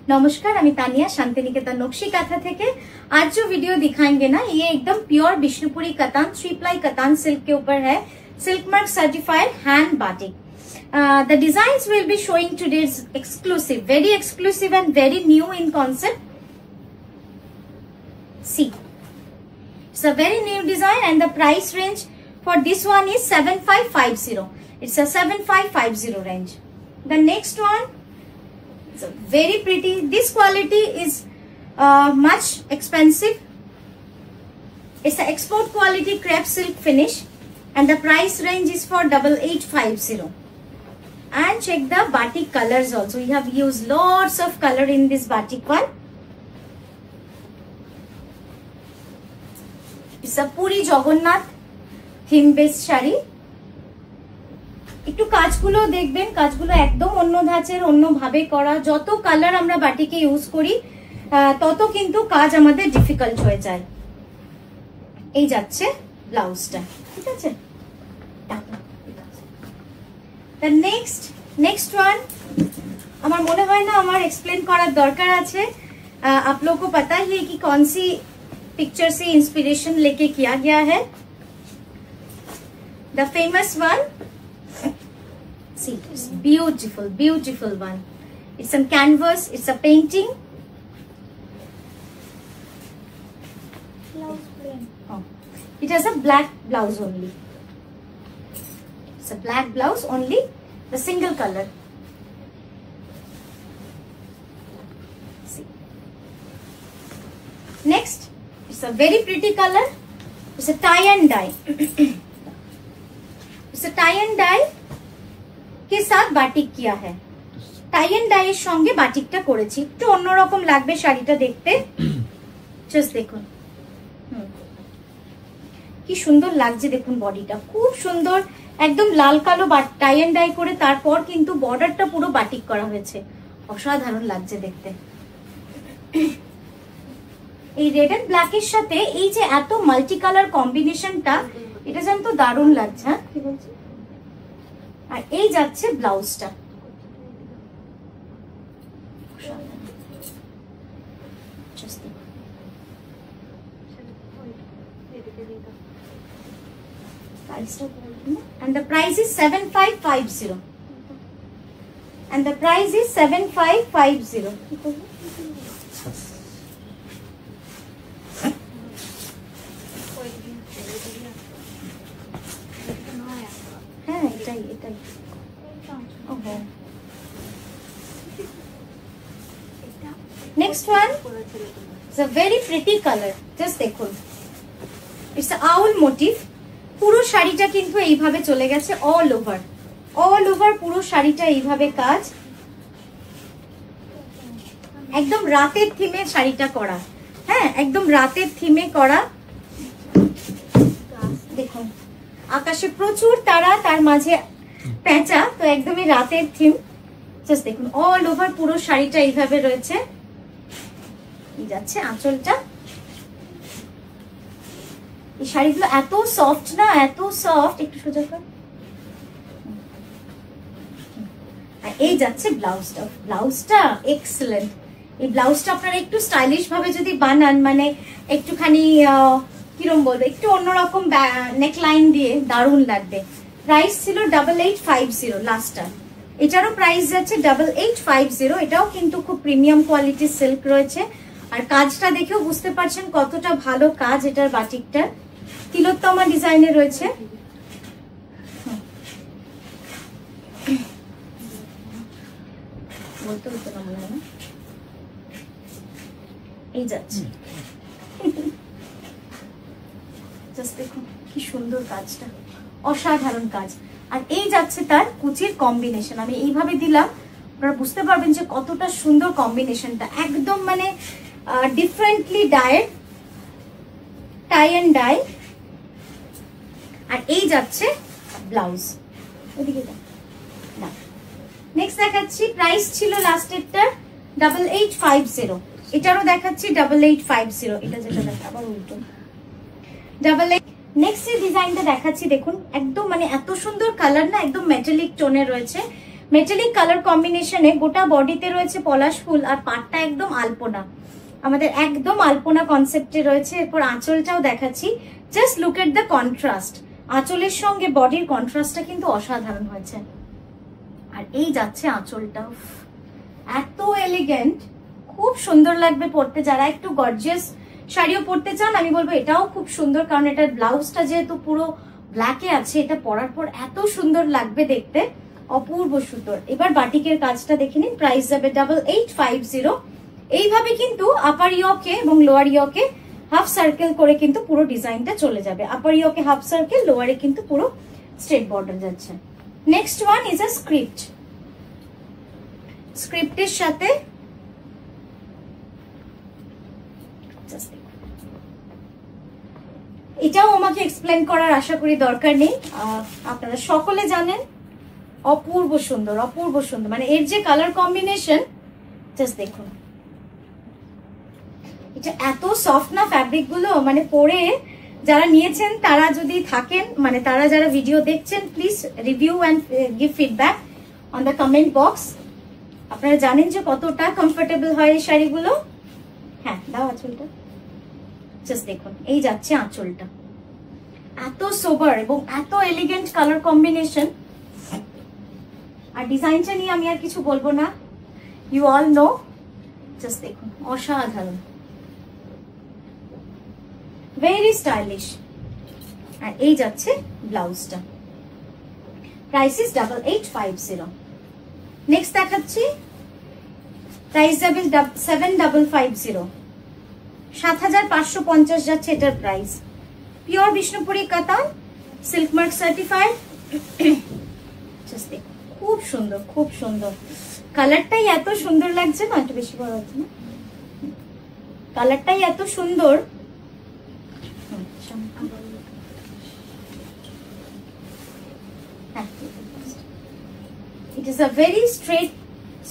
नमस्कार, আমি तानिया शांतिनिकेतन नक्शी काथा थेके। आज जो वीडियो दिखाएंगे ना, ये एकदम प्योर विष्णुपुरी कतान 3 प्लाई कतान सिल्क के ऊपर है, silk mark certified hand batik. The designs will be showing today's exclusive, very exclusive and very new in concept. See, it's a very new design and the price range for this one is 7550. It's a 7550 range. The next one is very pretty. This quality is much expensive. It's an export quality crepe silk finish and the price range is for 8850. And check the batik colors also. We have used lots of color in this batik one. It's a Puri Jagannath theme based shari. একটু কাজগুলো দেখবেন, কাজগুলো একদম অন্য ধাঁচের, অন্য ভাবে করা। যত কালার আমরা বাটিকে ইউজ করি তত কিন্তু কাজ আমাদের ডিফিকাল্ট হয়ে যায়। এই যাচ্ছে ব্লাউজটা, ঠিক আছে। The next one আমার মনে হয় না আমার एक्सप्लेन করার দরকার আছে। आप लोगों को पता ही है कि कौन सी पिक्चर से इंस्पिरेशन लेके किया गया है। The famous one, see, it's beautiful one. It's some canvas, it's a painting. Oh, it has a black blouse only. It's a black blouse only, the single color. See. Next, it's a very pretty color. It's a tie and dye. It's a tie and dye के साथ batik किया है। Tie and die এর সঙ্গে বাটিকটা করেছি, একটু অন্যরকম লাগবে শাড়িটা দেখতে। জাস্ট দেখুন কি সুন্দর লাগছে, দেখুন বডিটা খুব সুন্দর, একদম লাল কালো টাই এন্ড ডাই করে তারপর কিন্তু বর্ডারটা পুরো বাটিক করা হয়েছে, অসাধারণ লাগছে দেখতে। এই রেড এন্ড ব্ল্যাক এর সাথে এই যে এত মাল্টি কালার কম্বিনেশনটা, এটা যেন তো দারুণ লাগছে। হ্যাঁ, কি বলছি। আর এই যাচ্ছে ব্লাউজটা, and the price is 7550 and the price is 7550. এটাই next one is a very pretty color. just দেখুন, it's a owl motif. পুরো শাড়িটা কিন্তু এইভাবে চলে গেছে অল ওভার পুরো শাড়িটা এইভাবে কাজ, একদম রাতের থিমে শাড়িটা করা। হ্যাঁ, একদম রাতের থিমে করা। দেখুন আকাশে প্রচুর তারা, তার মাঝে পেঁচা, তো একদমই রাতের থিম। জাস্ট দেখুন অল ওভার পুরো শাড়িটা এইভাবে রয়েছে। এই যাচ্ছে আঁচলটা। এই শাড়িগুলো এত সফট না, এত সফট, একটু সোজা কর। আর এই যাচ্ছে ব্লাউজটা এক্সেলেন্ট। এই ব্লাউজটা আপনারা একটু স্টাইলিশ ভাবে যদি বানান, মানে একটুখানি কিরম বলবো, একটু অন্যরকম নেকলাইন দিয়ে দারুণ লাগবে। প্রাইস ছিল 8850 লাস্টটা, এটারও প্রাইস যাচ্ছে 8850। এটাও কিন্তু খুব প্রিমিয়াম কোয়ালিটির সিল্ক রয়েছে। আর কাজটা দেখেও বুঝতে পারছেন কতটা ভালো কাজ এটার বাটিকটা। তিলোত্তমা ডিজাইনে রয়েছে। বলতে হতো না মনে হয় না। এই যাচ্ছে, জাস্ট দেখুন কি সুন্দর কাজটা, অসাধারণ কাজ। আর এই যাচ্ছে তার কুচির কম্বিনেশন। আমি এইভাবে দিলাম, আপনারা বুঝতে পারবেন যে কতটা সুন্দর কম্বিনেশনটা, একদম মানে differently died, tie and die. আর এই যাচ্ছে ব্লাউজ। ওদিকে না, নেক্সট দেখাচ্ছি, প্রাইস ছিল লাস্টেরটা 8850, এটারও দেখাচ্ছি 8850। এটা যেটা দেখা আবার উল্টো 88। নেক্সট যে ডিজাইনটা দেখাচ্ছি দেখুন, একদম মানে এত সুন্দর কালার না, একদম মেটালিক টোনে রয়েছে। মেটালিক কালার কম্বিনেশনে গোটা বডিতে রয়েছে পলাশ ফুল আর পাটটা একদম আলপনা, আমাদের একদম আলপনা কনসেপ্টে রয়েছে। এরপর আঁচলটাও দেখাচ্ছি, just look at the contrast, আঁচলের সঙ্গে বডির কন্ট্রাস্টটা কিন্তু অসাধারণ হয়েছে। আর এই যাচ্ছে আঁচলটা, এত এলিগেন্ট, খুব সুন্দর লাগবে পরতে। যারা একটু গর্জিয়াস শাড়িও পরতে চান আমি বলবো এটাও খুব সুন্দর, কারণ এটার ব্লাউজটা যেহেতু পুরো ব্ল্যাকে আছে, এটা পরার পর এত সুন্দর লাগবে দেখতে, অপূর্ব সুন্দর। এবার বাটিকের কাজটা দেখে নিন, প্রাইস যাবে 8850। এইভাবে কিন্তু আপার ইয়কে এবং লোয়ার ইয়কে হাফ সার্কেল করে কিন্তু পুরো ডিজাইনটা চলে যাবে। আপার ইয়কে হাফ সার্কেল, লোয়ারে কিন্তু পুরো স্ট্রেট বর্ডার যাচ্ছে। Next one is a script, স্ক্রিপ্টের সাথে এটাও আমাকে এক্সপ্লেন করার আশা করি দরকার নেই, আপনারা সকলে জানেন। অপূর্ব সুন্দর, অপূর্ব সুন্দর, মানে এর যে কালার কম্বিনেশন জাস্ট দেখুন। এটা এত সফট না ফ্যাব্রিক গুলো, মানে পরে যারা নিয়েছেন তারা যদি থাকেন, মানে তারা যারা ভিডিও দেখছেন, please review and give feedback on the comment box. আপনারা জানেন যে কতটা কমফোর্টেবল হয় এই শাড়িগুলো। হ্যাঁ দাও আঁচলটা, জাস্ট দেখুন এই যাচ্ছে আঁচলটা, এত সোবার এবং এত এলিগেন্ট কালার কম্বিনেশন। আর ডিজাইনটা নিয়ে আমি আর কিছু বলবো না, ইউ অল নো, জাস্ট দেখুন অসাধারণ, ভেরি স্টাইলিশ। আর এই যাচ্ছে ব্লাউজটা, প্রাইস ইজ 8850। নেক্সট দেখাচ্ছি, প্রাইস যাবে 7550, 7550 যাচ্ছে এটার প্রাইস। পিওর বিষ্ণুপুরি কাতান, সিল্ক মার্ক সার্টিফাইড। খুব সুন্দর, খুব সুন্দর, কালারটাই এত সুন্দর লাগছে না, একটু বেশি বড় হচ্ছে না, কালারটাই এত সুন্দর। It is a very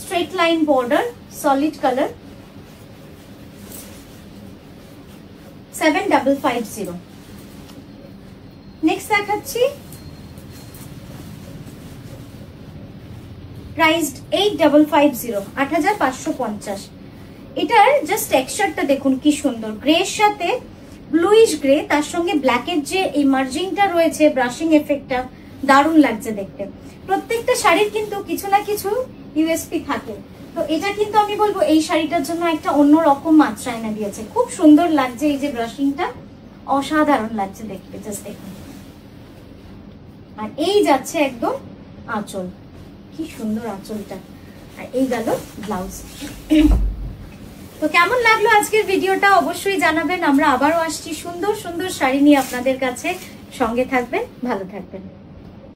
straight line border, solid color, 7550। Next দেখাচ্ছি, প্রাইসড 8550, 8550। এটার জাস্ট টেক্সচারটা দেখুন কি সুন্দর, গ্রের সাথে ব্লুইশ গ্রে, তার সঙ্গে ব্ল্যাকের যে এই মার্জিংটা রয়েছে, ব্রাশিং এফেক্টটা দারুণ লাগছে দেখতে। প্রত্যেকটা শাড়ির কিন্তু কিছু না কিছু ইউএসপি থাকে, তো এটা কিন্তু আমি বলবো এই শাড়িটার জন্য একটা অন্যরকম মাত্রা এনে দিয়েছে। খুব সুন্দর লাগছে, এই যে ব্রাশিংটা অসাধারণ লাগছে দেখতে, জাস্ট দেখুন। আর এই যাচ্ছে একদম আঁচল, কি সুন্দর আঁচলটা। আর এই গেল ব্লাউজ। তো কেমন লাগলো আজকের ভিডিওটা অবশ্যই জানাবেন। আমরা আবারও আসছি সুন্দর সুন্দর শাড়ি নিয়ে আপনাদের কাছে, সঙ্গে থাকবেন, ভালো থাকবেন।